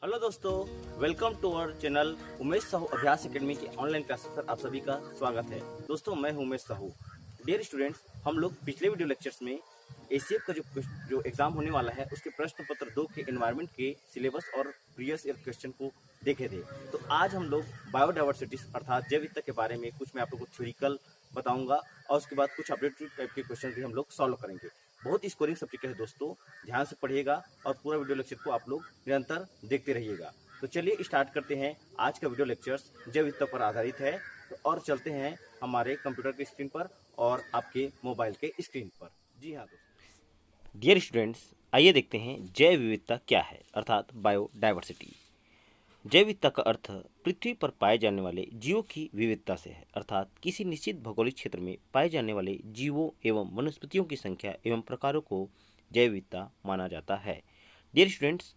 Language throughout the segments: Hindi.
हेलो दोस्तों, welcome to our channel Umesh Sahu Abhyas academy के ऑनलाइन क्लासेस पर आप सभी का स्वागत है। दोस्तों, मैं हूं उमेश साहू। डियर स्टूडेंट्स, हम लोग पिछले वीडियो लेक्चर्स में एसीएफ का जो एग्जाम होने वाला है उसके प्रश्न पत्र 2 के एनवायरनमेंट के सिलेबस और प्रीवियस ईयर क्वेश्चन को देखे थे। तो आज हम लोग बायोडाइवर्सिटी अर्थात जैव विविधता के बारे में कुछ मैं आप लोग को थ्योरिकल बताऊंगा और उसके बाद कुछ अपडेटेड टाइप के क्वेश्चन भी हम लोग सॉल्व करेंगे। बहुत स्कोरिंग सब्जेक्ट है दोस्तों, ध्यान से पढ़िएगा और पूरा वीडियो लेक्चर को आप लोग निरंतर देखते रहिएगा। तो चलिए स्टार्ट करते हैं। आज का वीडियो लेक्चर्स जैव विविधता पर आधारित है। तो और चलते हैं हमारे कंप्यूटर की स्क्रीन पर और आपके मोबाइल के स्क्रीन पर। जी हाँ दोस्तों, डियर स्टूडेंट्स, आइए देखते हैं जैव विविधता क्या है अर्थात बायोडाइवर्सिटी। जैव विविधता का अर्थ पृथ्वी पर पाए जाने वाले जीवों की विविधता से है, अर्थात किसी निश्चित भौगोलिक क्षेत्र में पाए जाने वाले जीवों एवं वनस्पतियों की संख्या एवं प्रकारों को जैव विविधता माना जाता है। डियर स्टूडेंट्स,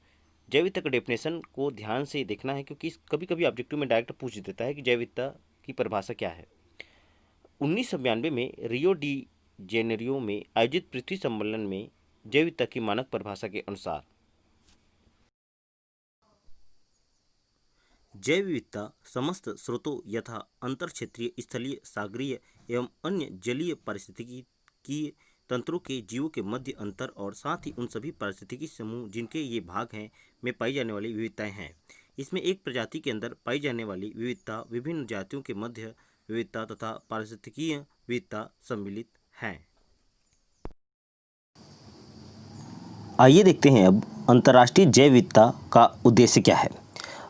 जैव विविधता का डेफिनेशन को ध्यान से देखना है, क्योंकि कभी कभी ऑब्जेक्टिव में डायरेक्ट पूछ देता है कि जैव विविधता की परिभाषा क्या है। 1992 में रियो डी जेनेरियो में आयोजित पृथ्वी सम्मेलन में जैव विविधता की मानक परिभाषा के अनुसार जैव विविधता समस्त स्रोतों यथा अंतर क्षेत्रीय, स्थलीय, सागरीय एवं अन्य जलीय पारिस्थितिकी तंत्रों के जीवों के मध्य अंतर और साथ ही उन सभी पारिस्थितिकी समूह जिनके ये भाग हैं में पाई जाने वाली विविधताएं हैं। इसमें एक प्रजाति के अंदर पाई जाने वाली विविधता, विभिन्न जातियों के मध्य विविधता तथा पारिस्थितिकीय विविधता सम्मिलित हैं। आइए देखते हैं अब अंतर्राष्ट्रीय जैव विविधता का उद्देश्य क्या है।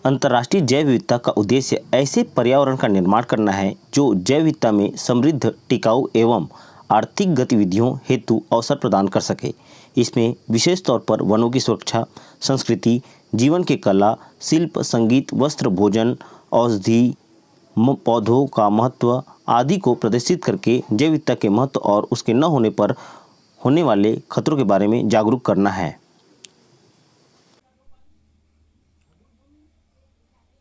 अंतर्राष्ट्रीय जैव विविधता का उद्देश्य ऐसे पर्यावरण का निर्माण करना है जो जैव विविधता में समृद्ध, टिकाऊ एवं आर्थिक गतिविधियों हेतु अवसर प्रदान कर सके। इसमें विशेष तौर पर वनों की सुरक्षा, संस्कृति, जीवन के कला, शिल्प, संगीत, वस्त्र, भोजन, औषधि, पौधों का महत्व आदि को प्रदर्शित करके जैव विविधता के महत्व और उसके न होने पर होने वाले खतरों के बारे में जागरूक करना है।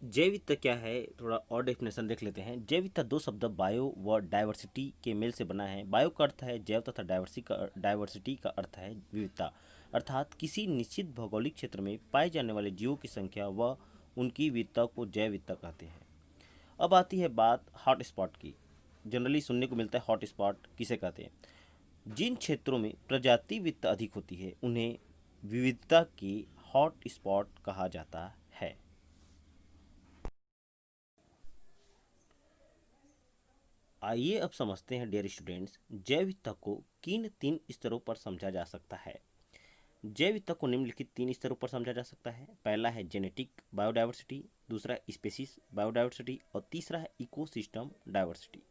जैव विविधता क्या है, थोड़ा और डेफिनेशन देख लेते हैं। जैव विविधता दो शब्द बायो व डाइवर्सिटी के मेल से बना है। बायो का अर्थ है जैव तथा डाइवर्सिटी का अर्थ है विविधता, अर्थात किसी निश्चित भौगोलिक क्षेत्र में पाए जाने वाले जीवों की संख्या व उनकी विविधता को जैव विविधता कहते हैं। अब आती है बात हॉट स्पॉट की। जनरली सुनने को मिलता है हॉट स्पॉट किसे कहते हैं। जिन क्षेत्रों में प्रजाति विविधता अधिक होती है उन्हें विविधता की हॉट स्पॉट कहा जाता है। आइए अब समझते हैं डियर स्टूडेंट्स, जैव विविधता को किन 3 स्तरों पर समझा जा सकता है। जैव विविधता को निम्नलिखित 3 स्तरों पर समझा जा सकता है। पहला है जेनेटिक बायोडाइवर्सिटी, दूसरा स्पीसीज बायोडाइवर्सिटी और तीसरा है इकोसिस्टम डाइवर्सिटी।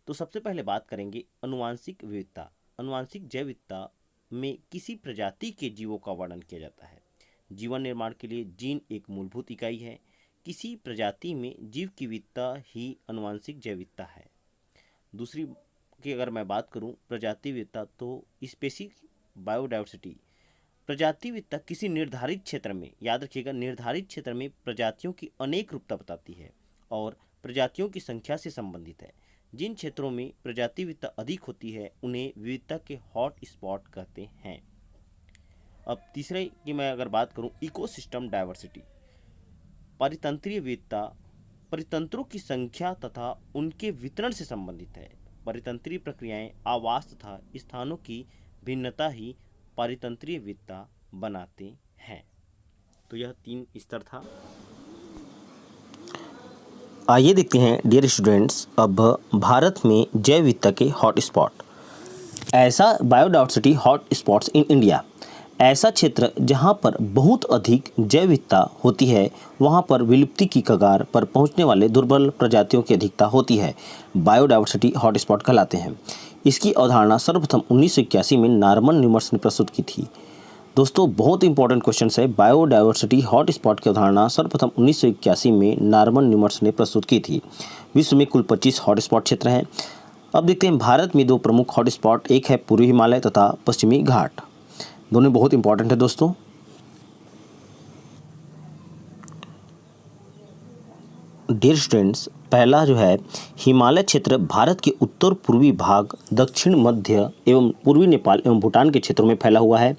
तो सबसे पहले बात करेंगे अनुवांशिक विविधता। अनुवांशिक जैव विविधता में किसी प्रजाति के जीवों का वर्णन किया जाता है। जीवन निर्माण के लिए जीन एक मूलभूत इकाई है। किसी प्रजाति में जीव की विविधता ही अनुवांशिक जैव विविधता है। दूसरी की अगर मैं बात करूं प्रजाति विविधता, तो स्पेसीज बायोडाइवर्सिटी। प्रजाति विविधता किसी निर्धारित क्षेत्र में, याद रखिएगा, निर्धारित क्षेत्र में प्रजातियों की अनेक रूपता बताती है और प्रजातियों की संख्या से संबंधित है। जिन क्षेत्रों में प्रजाति विविधता अधिक होती है उन्हें विविधता के हॉट स्पॉट कहते हैं। अब तीसरे की मैं अगर बात करूं इकोसिस्टम डाइवर्सिटी। पारितंत्रीय विविधता परितंत्रों की संख्या तथा उनके वितरण से संबंधित है। परितंत्रीय प्रक्रियाएं, आवास तथा स्थानों की भिन्नता ही पारितंत्रीय विविधता बनाते हैं। तो यह 3 स्तर था। आइए देखते हैं डियर स्टूडेंट्स, अब भारत में जैव विविधता के हॉट स्पॉट। ऐसा biodiversity hot spots in India. ऐसा क्षेत्र जहां पर बहुत अधिक जैव विविधता होती है, वहां पर विलुप्ति की कगार पर पहुंचने वाले दुर्बल प्रजातियों की अधिकता होती है। बायोडाइवर्सिटी हॉट स्पॉट कहलाते हैं। इसकी अवधारणा सर्वप्रथम 1981 में नॉर्मन न्यूमर्स ने प्रस्तुत की थी। दोस्तों, बहुत इंपॉर्टेंट क्वेश्चन है। बायोडाइवर्सिटी हॉट स्पॉट की अवधारणा सर्वप्रथम 1981 में नॉर्मन न्यूमर्स ने प्रस्तुत की थी। विश्व में कुल 25 हॉट स्पॉट क्षेत्र हैं। अब देखते हैं भारत में 2 प्रमुख हॉट स्पॉट, एक है पूर्वी हिमालय तथा पश्चिमी घाट। दोनों बहुत इंपॉर्टेंट है दोस्तों। डियर स्टूडेंट्स, पहला जो है हिमालय क्षेत्र भारत के उत्तर पूर्वी भाग, दक्षिण मध्य एवं पूर्वी नेपाल एवं भूटान के क्षेत्रों में फैला हुआ है।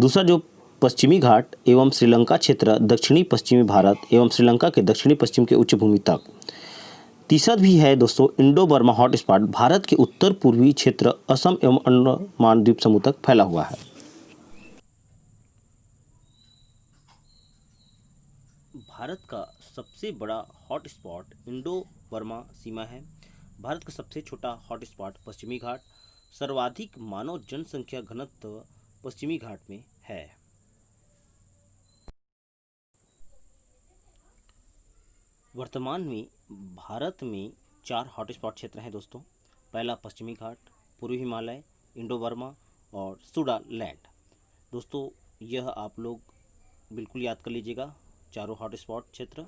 दूसरा जो पश्चिमी घाट एवं श्रीलंका क्षेत्र दक्षिणी पश्चिमी भारत एवं श्रीलंका के दक्षिणी पश्चिम के उच्च भूमि तक। तीसरा भी है दोस्तों इंडो बर्मा हॉटस्पॉट, भारत के उत्तर पूर्वी क्षेत्र असम एवं अंडमान द्वीप समूह तक फैला हुआ है। भारत का सबसे बड़ा हॉटस्पॉट इंडो बर्मा सीमा है। भारत का सबसे छोटा हॉटस्पॉट पश्चिमी घाट। सर्वाधिक मानव जनसंख्या घनत्व पश्चिमी घाट में है। वर्तमान में भारत में 4 हॉटस्पॉट क्षेत्र हैं दोस्तों। पहला पश्चिमी घाट, पूर्वी हिमालय, इंडो बर्मा और सुडालैंड। दोस्तों यह आप लोग बिल्कुल याद कर लीजिएगा, चारों हॉटस्पॉट क्षेत्र।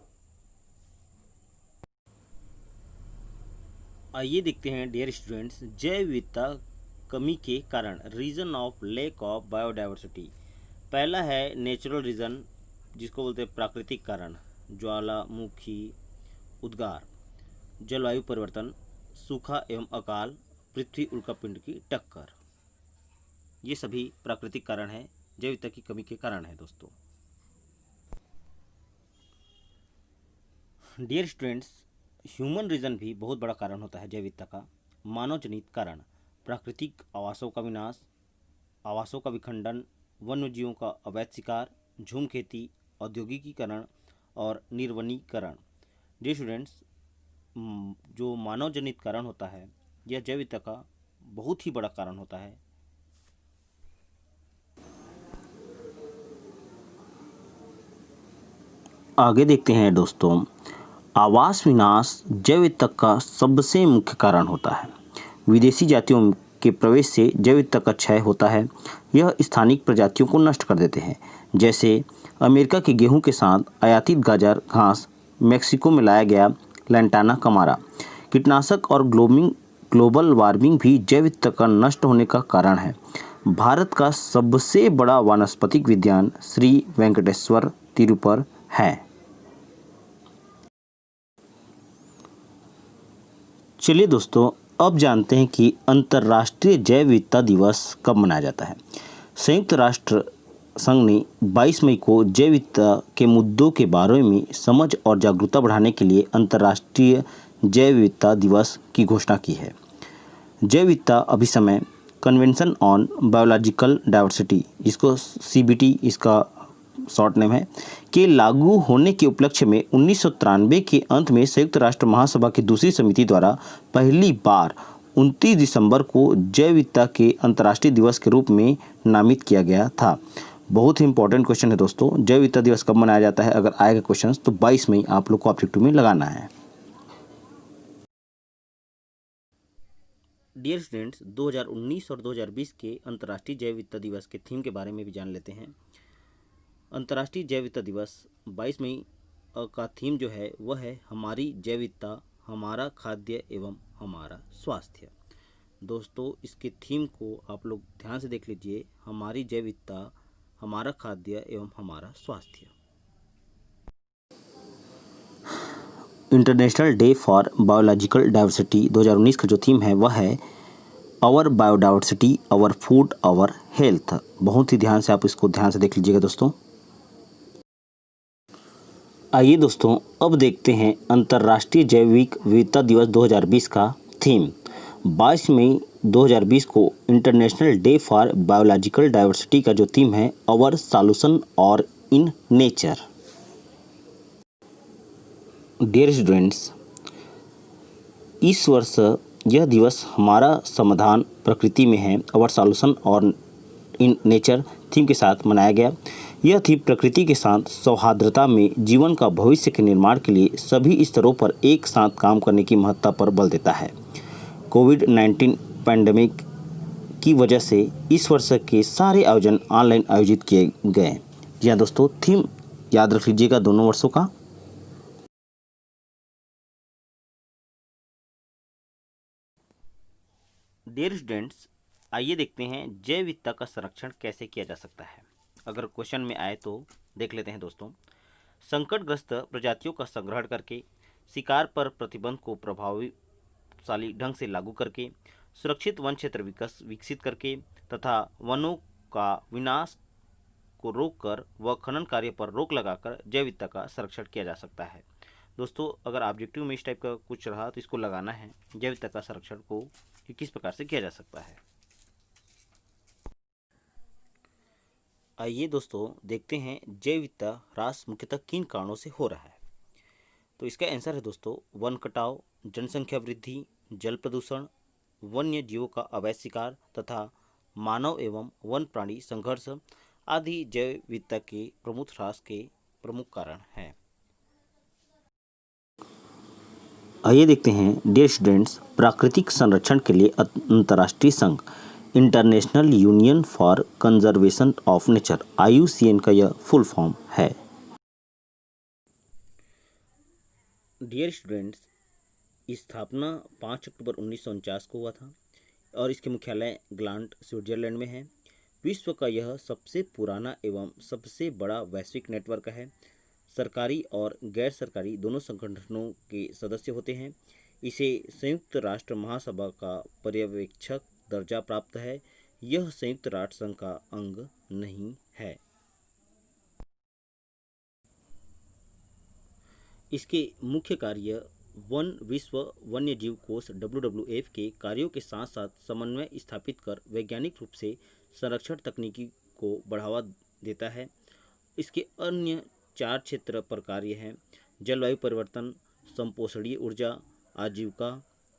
आइए देखते हैं डियर स्टूडेंट्स, जैव विविधता कमी के कारण, reason of lack of biodiversity. पहला है नेचुरल रीजन, जिसको बोलते हैं प्राकृतिक कारण, ज्वालामुखी उद्गार, जलवायु परिवर्तन, सूखा एवं अकाल, पृथ्वी उल्कापिंड की टक्कर। ये सभी प्राकृतिक कारण हैं, जैव विविधता की कमी के कारण है दोस्तों। डियर स्टूडेंट्स, ह्यूमन रीजन भी बहुत बड़ा कारण होता है जैव विविधता का। मानव जनित कारण, प्राकृतिक आवासों का विनाश, आवासों का विखंडन, वन्यजीवों का अवैध शिकार, झूम खेती, औद्योगिकीकरण और निर्वनीकरण। डियर स्टूडेंट्स, जो मानव जनित कारण होता है यह जैव विविधता का बहुत ही बड़ा कारण होता है। आगे देखते हैं दोस्तों, आवास विनाश जैव विविधता का सबसे मुख्य कारण होता है। विदेशी जातियों के प्रवेश से जैव विविधता का क्षय होता है। यह स्थानिक प्रजातियों को नष्ट कर देते हैं, जैसे अमेरिका के गेहूं के साथ आयातित गाजर घास, मैक्सिको में लाया गया लैंटाना कमारा। कीटनाशक और ग्लोबल वार्मिंग भी जैव विविधता का नष्ट होने का कारण है। भारत का सबसे बड़ा वानस्पतिक उद्यान श्री वेंकटेश्वर तिरुपर है। चलिए दोस्तों, अब जानते हैं कि अंतर्राष्ट्रीय जैव विविधता दिवस कब मनाया जाता है। संयुक्त राष्ट्र संघ ने 22 मई को जैव विविधता के मुद्दों के बारे में समझ और जागरूकता बढ़ाने के लिए अंतर्राष्ट्रीय जैव विविधता दिवस की घोषणा की है। जैव विविधता अभिसमय कन्वेंशन ऑन बायोलॉजिकल डाइवर्सिटी, जिसको CBT इसका शॉर्ट नेम है, के लागू होने के उपलक्ष्य में 1993 के अंत में संयुक्त राष्ट्र महासभा की दूसरी समिति द्वारा पहली बार 29 दिसंबर को जैव विविधता के अंतर्राष्ट्रीय दिवस के रूप में नामित किया गया था। बहुत ही इंपॉर्टेंट क्वेश्चन है दोस्तों, जैव विविधता दिवस कब मनाया जाता है? अगर आएगा क्वेश्चन तो 22 मई आप लोग को ऑब्जेक्टिव में लगाना है। डियर स्टूडेंट्स, 2019 और 2020 के अंतर्राष्ट्रीय जैव विविधता दिवस के थीम के बारे में भी जान लेते हैं। अंतर्राष्ट्रीय जैव विविधता दिवस 22 मई का थीम जो है वह है हमारी जैव विविधता, हमारा खाद्य एवं हमारा स्वास्थ्य। दोस्तों इसके थीम को आप लोग ध्यान से देख लीजिए, हमारी जैव विविधता, हमारा खाद्य एवं हमारा स्वास्थ्य। International day for biological diversity 2019 का जो थीम है वह है our biodiversity, our food, our health. बहुत ही ध्यान से आप इसको ध्यान से देख लीजिएगा दोस्तों। आइए दोस्तों, अब देखते हैं अंतर्राष्ट्रीय जैविक विविधता दिवस 2020 का थीम। 22 मई 2020 को international day for biological diversity का जो थीम है आवर सॉल्यूशन और इन नेचर। डियर स्टूडेंट्स, इस वर्ष यह दिवस हमारा समाधान प्रकृति में है, आवर सॉल्यूशन और इन नेचर थीम के साथ मनाया गया। यह थीम प्रकृति के साथ सौहार्दता में जीवन का भविष्य के निर्माण के लिए सभी स्तरों पर एक साथ काम करने की महत्ता पर बल देता है। कोविड-19 पैंडेमिक की वजह से इस वर्ष के सारे आयोजन ऑनलाइन आयोजित किए गए। जी हाँ दोस्तों, थीम याद रख लीजिएगा दोनों वर्षों का। डियर स्टूडेंट्स, आइए देखते हैं जैव विविधता का संरक्षण कैसे किया जा सकता है। अगर क्वेश्चन में आए तो देख लेते हैं दोस्तों। संकटग्रस्त प्रजातियों का संग्रहण करके, शिकार पर प्रतिबंध को प्रभावशाली ढंग से लागू करके, सुरक्षित वन क्षेत्र विकसित करके तथा वनों का विनाश को रोककर व खनन कार्य पर रोक लगाकर जैव विविधता का संरक्षण किया जा सकता है। दोस्तों, अगर ऑब्जेक्टिव में इस टाइप का कुछ रहा तो इसको लगाना है, जैव विविधता का संरक्षण को कि किस प्रकार से किया जा सकता है। आइए दोस्तों देखते हैं जैव विविधता ह्रास मुख्यतः किन कारणों से हो रहा है। तो इसका आंसर है दोस्तों वन कटाव, जनसंख्या वृद्धि, जल प्रदूषण, वन्य जीवों का अवैध शिकार तथा मानव एवं वन प्राणी संघर्ष आदि जैव विविधता के प्रमुख ह्रास के प्रमुख कारण हैं। आइए देखते हैं डियर स्टूडेंट्स, प्राकृतिक संरक्षण के लिए अंतर्राष्ट्रीय संघ international union for conservation of nature IUCN का यह फुल फॉर्म है। डियर स्टूडेंट्स, स्थापना 5 अक्टूबर 1949 को हुआ था और इसके मुख्यालय ग्लांट स्विट्जरलैंड में है। विश्व का यह सबसे पुराना एवं सबसे बड़ा वैश्विक नेटवर्क है। सरकारी और गैर सरकारी दोनों संगठनों के सदस्य होते हैं। इसे संयुक्त राष्ट्र महासभा का पर्यवेक्षक दर्जा प्राप्त है। यह संयुक्त राष्ट्र संघ का अंग नहीं है। इसके मुख्य कार्य विश्व वन्य जीव कोष WWF के कार्यों के साथ साथ समन्वय स्थापित कर वैज्ञानिक रूप से संरक्षण तकनीकी को बढ़ावा देता है। इसके अन्य 4 क्षेत्र पर कार्य हैं: जलवायु परिवर्तन, संपोषणीय ऊर्जा, आजीविका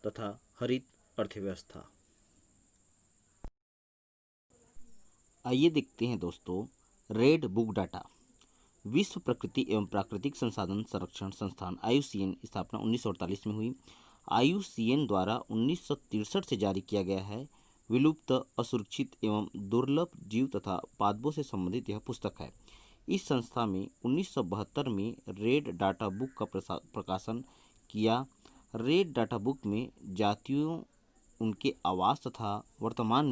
तथा हरित अर्थव्यवस्था। आइए देखते हैं दोस्तों रेड बुक डाटा। विश्व प्रकृति एवं प्राकृतिक संसाधन संरक्षण संस्थान IUCN स्थापना 1948 में हुई। IUCN द्वारा 1963 से जारी किया गया है। विलुप्त, असुरक्षित एवं दुर्लभ जीव तथा पादपों से संबंधित यह पुस्तक है। इस संस्था में 1972 में रेड डाटा बुक का प्रकाशन किया। रेड डाटा बुक में जातियों, उनके आवास तथा वर्तमान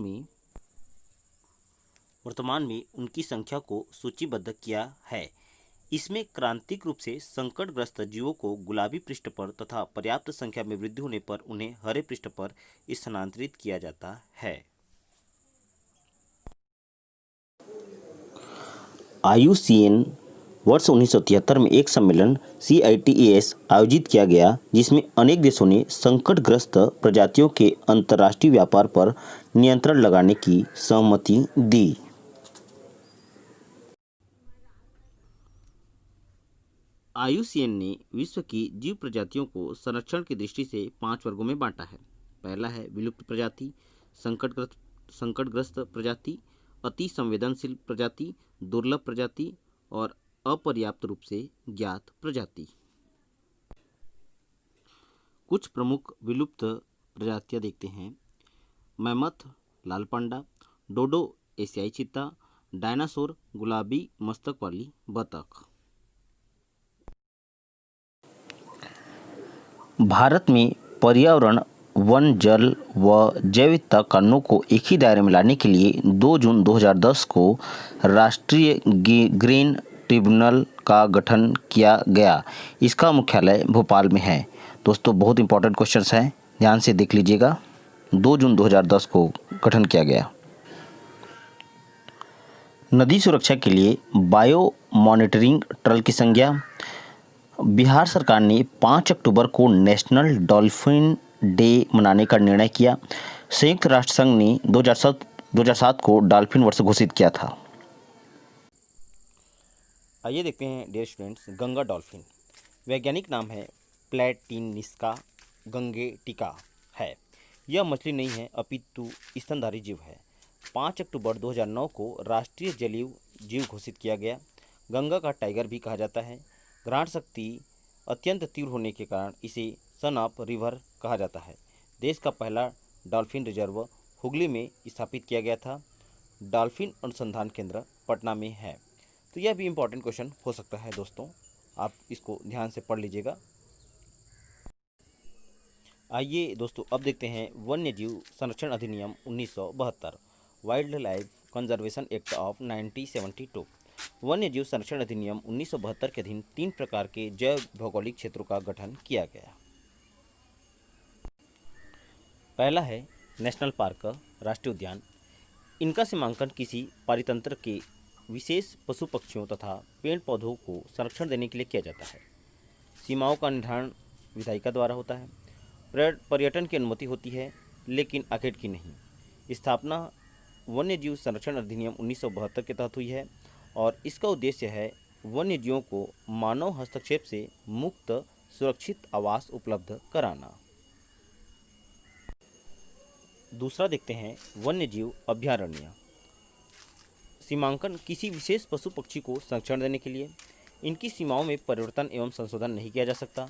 में उनकी संख्या को सूचीबद्ध किया है। इसमें क्रांतिक रूप से संकटग्रस्त जीवों को गुलाबी पृष्ठ पर तथा पर्याप्त संख्या में वृद्धि होने पर उन्हें हरे पृष्ठ पर स्थानांतरित किया जाता है। IUCN वर्ष 1973 में एक सम्मेलन CITES आयोजित किया गया, जिसमें अनेक देशों ने संकटग्रस्त प्रजातियों के अंतर्राष्ट्रीय व्यापार पर नियंत्रण लगाने की सहमति दी। IUCN ने विश्व की जीव प्रजातियों को संरक्षण की दृष्टि से 5 वर्गों में बांटा है। पहला है विलुप्त प्रजाति, संकटग्रस्त प्रजाति, अति संवेदनशील प्रजाति, दुर्लभ प्रजाति और अपर्याप्त रूप से ज्ञात प्रजाति। कुछ प्रमुख विलुप्त प्रजातियां देखते हैं: मैमथ, लाल पांडा, डोडो एशियाई चीता, डायनासोर, गुलाबी मस्तक वाली बतख। भारत में पर्यावरण, वन, जल व जैव विविधता कानूनों को एक ही दायरे में लाने के लिए 2 जून 2010 को राष्ट्रीय ग्रीन ट्रिब्यूनल का गठन किया गया। इसका मुख्यालय भोपाल में है। दोस्तों, बहुत इंपॉर्टेंट क्वेश्चंस हैं, ध्यान से देख लीजिएगा। 2 जून 2010 को गठन किया गया। नदी सुरक्षा के लिए बायो मॉनिटरिंग ट्रल की संज्ञा। बिहार सरकार ने 5 अक्टूबर को नेशनल डॉल्फिन डे मनाने का निर्णय किया। संयुक्त राष्ट्र संघ ने 2007 को डॉल्फिन वर्ष घोषित किया था। आइए देखते हैं डियर स्टूडेंट्स, गंगा डॉल्फिन। वैज्ञानिक नाम है प्लैटिनिस्का गंगेटिका है। यह मछली नहीं है अपितु स्तनधारी जीव है। 5 अक्टूबर 2009 को राष्ट्रीय जलीय जीव घोषित किया गया। गंगा का टाइगर भी कहा जाता है। ग्रहण शक्ति अत्यंत तीव्र होने के कारण इसे सन ऑफ रिवर कहा जाता है। देश का पहला डॉल्फिन रिजर्व हुगली में स्थापित किया गया था। डॉल्फिन अनुसंधान केंद्र पटना में है। तो यह भी इम्पोर्टेंट क्वेश्चन हो सकता है दोस्तों, आप इसको ध्यान से पढ़ लीजिएगा। आइए दोस्तों अब देखते हैं वन्य जीव संरक्षण अधिनियम 1972, wild life conservation act of 1972। वन्य जीव संरक्षण अधिनियम 1972 के अधीन 3 प्रकार के जैव भौगोलिक क्षेत्रों का गठन किया गया। पहला है नेशनल पार्क, राष्ट्रीय उद्यान। इनका सीमांकन किसी पारितंत्र के विशेष पशु पक्षियों तथा पेड़ पौधों को संरक्षण देने के लिए किया जाता है। सीमाओं का निर्धारण विधायिका द्वारा होता है। पर्यटन की अनुमति होती है लेकिन आर्किड की नहीं। स्थापना वन्यजीव संरक्षण अधिनियम 1972 के तहत हुई है और इसका उद्देश्य है वन्यजीवों को मानव हस्तक्षेप से मुक्त सुरक्षित आवास उपलब्ध कराना। दूसरा देखते हैं वन्यजीव अभयारण्य। सीमांकन किसी विशेष पशु पक्षी को संरक्षण देने के लिए इनकी सीमाओं में परिवर्तन एवं संशोधन नहीं किया जा सकता।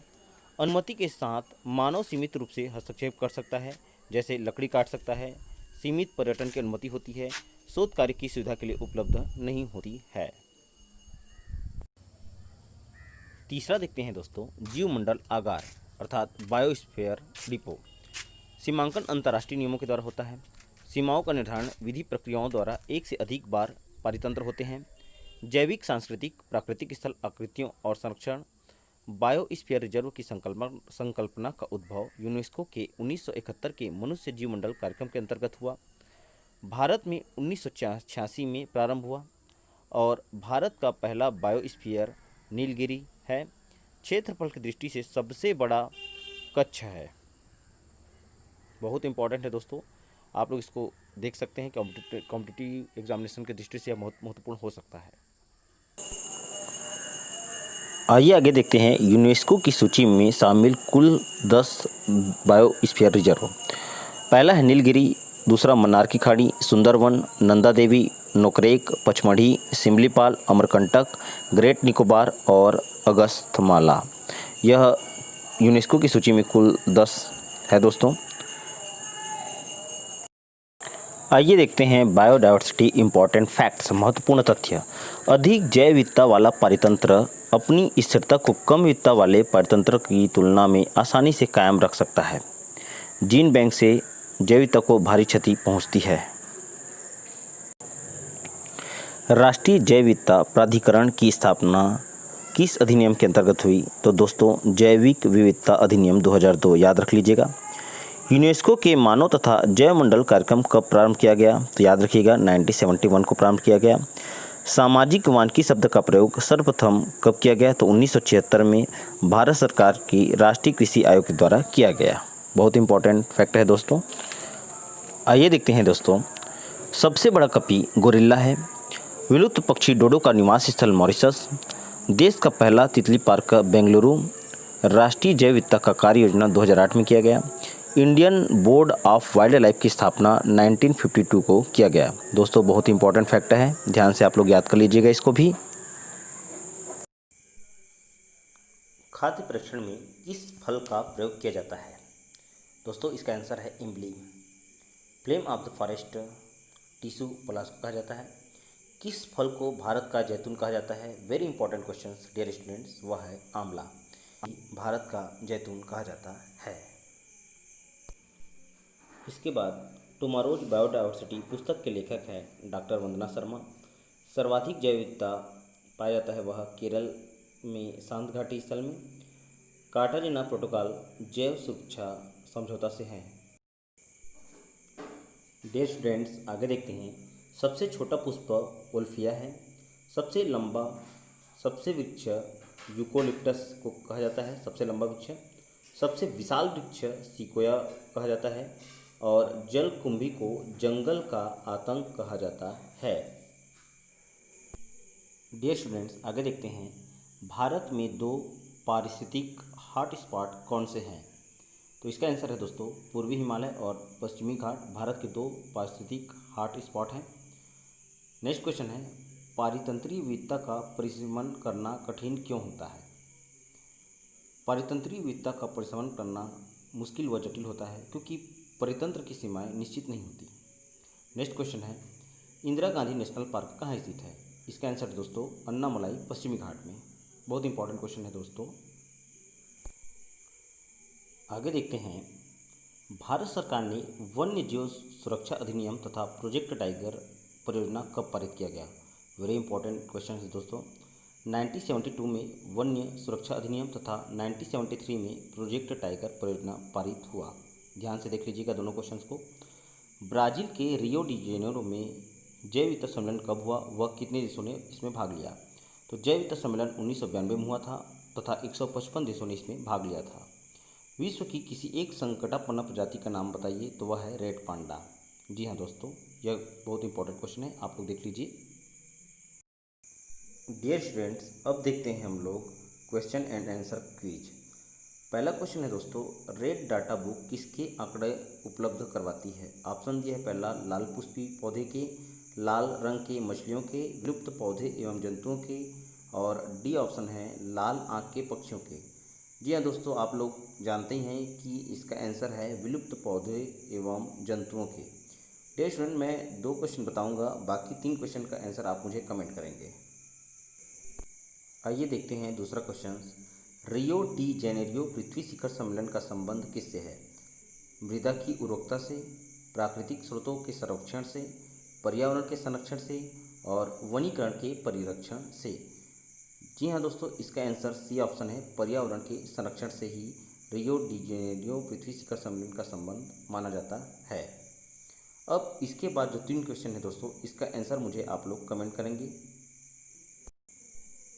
अनुमति के साथ मानव सीमित रूप से हस्तक्षेप कर सकता है, जैसे लकड़ी काट सकता है। सीमित पर्यटन की अनुमति होती है। शोध कार्य की सुविधा के लिए उपलब्ध नहीं होती है। तीसरा देखते हैं दोस्तों जीवमंडल आगार अर्थात बायोस्फीयर डिपो। सीमांकन अंतर्राष्ट्रीय नियमों के द्वारा होता है। सीमाओं का निर्धारण विधि प्रक्रियाओं द्वारा एक से अधिक बार पारितंत्र होते हैं। जैविक, सांस्कृतिक, प्राकृतिक स्थल आकृतियों और संरक्षण। बायोस्फीयर रिजर्व की संकल्पना का उद्भव यूनेस्को के 1971 के मनुष्य जीवमंडल कार्यक्रम के अंतर्गत हुआ। भारत में 1986 में प्रारंभ हुआ और भारत का पहला बायोस्फीयर नीलगिरी है। क्षेत्रफल की दृष्टि से सबसे बड़ा कच्छ है। बहुत इंपॉर्टेंट है दोस्तों, आप लोग इसको देख सकते हैं। कॉम्पिटिटिव एग्जामिनेशन की दृष्टि से यह बहुत महत्वपूर्ण हो सकता है। आइए आगे देखते हैं यूनेस्को की सूची में शामिल कुल 10 बायोस्फीयर रिजर्व। पहला है नीलगिरी, दूसरा मन्नार की खाड़ी, सुंदरवन, नंदा देवी, नोकरेक, पचमढ़ी, सिमलीपाल, अमरकंटक, ग्रेट निकोबार और अगस्थमाला। यह यूनेस्को की सूची में कुल 10 है दोस्तों। आइए देखते हैं बायोडायवर्सिटी इम्पॉर्टेंट फैक्ट्स, महत्वपूर्ण तथ्य। अधिक जैव विविधता वाला पारितंत्र अपनी स्थिरता को कम विविधता वाले पारितंत्र की तुलना में आसानी से कायम रख सकता है। जीन बैंक से जैव विविधता को भारी क्षति पहुंचती है। राष्ट्रीय जैव विविधता प्राधिकरण की स्थापना किस अधिनियम के अंतर्गत हुई? तो दोस्तों जैविक विविधता अधिनियम 2002 याद रख लीजिएगा। यूनेस्को के मानव तथा जैव मंडल कार्यक्रम कब प्रारंभ किया गया? तो याद रखिएगा 1971 को प्रारंभ किया गया। सामाजिक वानिकी शब्द का प्रयोग सर्वप्रथम कब किया गया? तो 1976 में भारत सरकार की राष्ट्रीय कृषि आयोग के द्वारा किया गया। बहुत इंपॉर्टेंट फैक्ट है दोस्तों। आइए देखते हैं दोस्तों, सबसे बड़ा कपी गोरिल्ला है। विलुप्त पक्षी डोडो का निवास स्थल मॉरिशस। देश का पहला तितली पार्क बेंगलुरु। राष्ट्रीय जैव विविधता का कार्य योजना 2008 में किया गया। Indian board of wild life की स्थापना 1952 को किया गया। दोस्तों बहुत इंपॉर्टेंट फैक्ट है, ध्यान से आप लोग याद कर लीजिएगा इसको भी। खाद्य परीक्षण में किस फल का प्रयोग किया जाता है? दोस्तों इसका आंसर है इमली। फ्लेम ऑफ द फॉरेस्ट टिश्यू प्लास कहा जाता है। किस फल को भारत का जैतून कहा जाता है? Very important question dear students, वह है आंवला। भारत का जैतून कहा जाता है। इसके बाद टुमारोज बायोडायवर्सिटी पुस्तक के लेखक हैं डॉक्टर वंदना शर्मा। सर्वाधिक जैव विविधता पाया जाता है वह केरल में शांत घाटी स्थल में। कार्टाजेना प्रोटोकॉल जैव सुरक्षा समझौता से है। डियर स्टूडेंट्स आगे देखते हैं, सबसे छोटा पुष्प वोल्फिया है। सबसे लंबा सबसे वृक्ष यूकोलिप्टस को कहा जाता है, सबसे लंबा वृक्ष। सबसे विशाल वृक्ष सिकोया कहा जाता है और जलकुंभी को जंगल का आतंक कहा जाता है। डियर स्टूडेंट्स आगे देखते हैं, भारत में 2 पारिस्थितिक हॉटस्पॉट कौन से हैं? तो इसका आंसर है दोस्तों पूर्वी हिमालय और पश्चिमी घाट भारत के 2 पारिस्थितिक हॉटस्पॉट हैं। नेक्स्ट क्वेश्चन है, पारितंत्रीय विविधता का परिसीमन करना कठिन क्यों होता है? पारितंत्रीय विविधता का परिसीमन करना मुश्किल व जटिल होता है क्योंकि परितंत्र की सीमाएं निश्चित नहीं होती। नेक्स्ट क्वेश्चन है, इंदिरा गांधी नेशनल पार्क कहाँ स्थित है? इसका आंसर दोस्तों अन्नामलाई पश्चिमी घाट में। बहुत इंपॉर्टेंट क्वेश्चन है दोस्तों। आगे देखते हैं, भारत सरकार ने वन्य जीव सुरक्षा अधिनियम तथा प्रोजेक्ट टाइगर परियोजना कब पारित किया गया? वेरी इंपॉर्टेंट क्वेश्चन है दोस्तों। 1972 में वन्य सुरक्षा अधिनियम तथा 1973 में प्रोजेक्ट टाइगर परियोजना पारित हुआ। ध्यान से देख लीजिएगा दोनों क्वेश्चंस को। ब्राज़ील के रियो डी जेनेरो में जैव विद्या सम्मेलन कब हुआ, वह कितने देशों ने इसमें भाग लिया। तो जैव विद्या सम्मेलन 1992 में हुआ था तथा 155 देशों ने इसमें भाग लिया था। विश्व की किसी एक संकटापन्न प्रजाति का नाम बताइए, तो वह है रेड पांडा। जी हाँ दोस्तों, यह बहुत इंपॉर्टेंट क्वेश्चन है, आप लोग देख लीजिए। डियर स्टूडेंट्स, अब देखते हैं हम लोग क्वेश्चन एंड आंसर क्विज। पहला क्वेश्चन है दोस्तों, रेड डाटा बुक किसके आंकड़े उपलब्ध करवाती है। ऑप्शन दिया है पहला लाल पुष्पी पौधे के, लाल रंग के मछलियों के, विलुप्त पौधे एवं जंतुओं के, और डी ऑप्शन है लाल आँख के पक्षियों के। जी हाँ दोस्तों, आप लोग जानते हैं कि इसका आंसर है विलुप्त पौधे एवं जंतुओं के। डियर स्टूडेंट, मैं 2 क्वेश्चन बताऊंगा, बाकी 3 क्वेश्चन का आंसर आप मुझे कमेंट करेंगे। आइए देखते हैं दूसरा क्वेश्चन। रियो डी जेनेरियो पृथ्वी शिखर सम्मेलन का संबंध किससे है। मृदा की उर्वरकता से, प्राकृतिक स्रोतों के संरक्षण से, पर्यावरण के संरक्षण से, और वनीकरण के परिरक्षण से। जी हाँ दोस्तों, इसका आंसर सी ऑप्शन है, पर्यावरण के संरक्षण से ही रियो डी जेनेरियो पृथ्वी शिखर सम्मेलन का संबंध माना जाता है। अब इसके बाद जो 3 क्वेश्चन है दोस्तों, इसका आंसर मुझे आप लोग कमेंट करेंगे।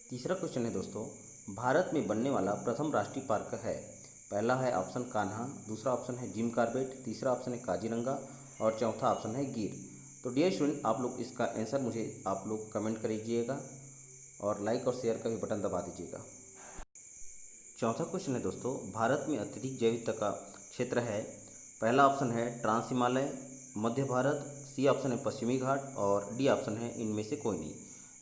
तीसरा क्वेश्चन है दोस्तों, भारत में बनने वाला प्रथम राष्ट्रीय पार्क है। पहला है ऑप्शन कान्हा, दूसरा ऑप्शन है जिम कॉर्बेट, तीसरा ऑप्शन है काजीरंगा, और चौथा ऑप्शन है गिर। तो डियर स्टूडेंट, आप लोग इसका आंसर मुझे आप लोग कमेंट करिएगा और लाइक और शेयर का भी बटन दबा दीजिएगा। चौथा क्वेश्चन है दोस्तों, भारत में अत्यधिक जैव विविधता का क्षेत्र है। पहला ऑप्शन है ट्रांस हिमालय, मध्य भारत, सी ऑप्शन है पश्चिमी घाट, और डी ऑप्शन है इनमें से कोई नहीं।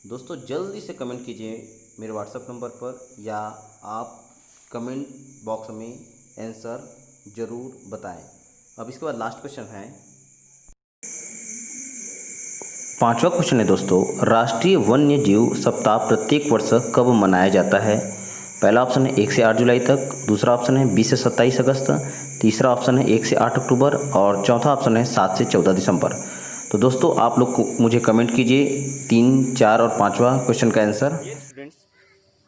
दोस्तों जल्दी से कमेंट कीजिए मेरे व्हाट्सएप नंबर पर, या आप कमेंट बॉक्स में आंसर ज़रूर बताएं। अब इसके बाद लास्ट क्वेश्चन है, 5वां क्वेश्चन है दोस्तों, राष्ट्रीय वन्य जीव सप्ताह प्रत्येक वर्ष कब मनाया जाता है। पहला ऑप्शन है 1 से 8 जुलाई तक, दूसरा ऑप्शन है 20 से 27 अगस्त, तीसरा ऑप्शन है 1 से 8 अक्टूबर, और चौथा ऑप्शन है 7 से 14 दिसंबर। तो दोस्तों आप लोग मुझे कमेंट कीजिए 3, 4 और 5वां क्वेश्चन का आंसर। स्टूडेंट्स,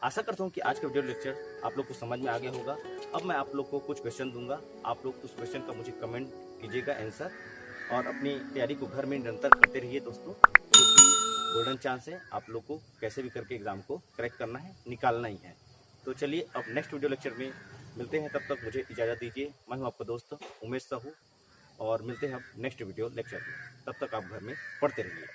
आशा करता हूँ कि आज का वीडियो लेक्चर आप लोग को समझ में आ गया होगा। अब मैं आप लोग को कुछ क्वेश्चन दूंगा, आप लोग उस क्वेश्चन का मुझे कमेंट कीजिएगा आंसर, और अपनी तैयारी को घर में निरंतर करते रहिए दोस्तों, क्योंकि गोल्डन चांस है, आप लोग को कैसे भी करके एग्जाम को क्रैक करना है, निकालना ही है। तो चलिए अब नेक्स्ट वीडियो लेक्चर में मिलते हैं, तब तक मुझे इजाज़त दीजिए। मैं हूँ आपका दोस्त उमेश साहू, और मिलते हैं अब नेक्स्ट वीडियो लेक्चर में। तब तक आप घर में पढ़ते रहिए।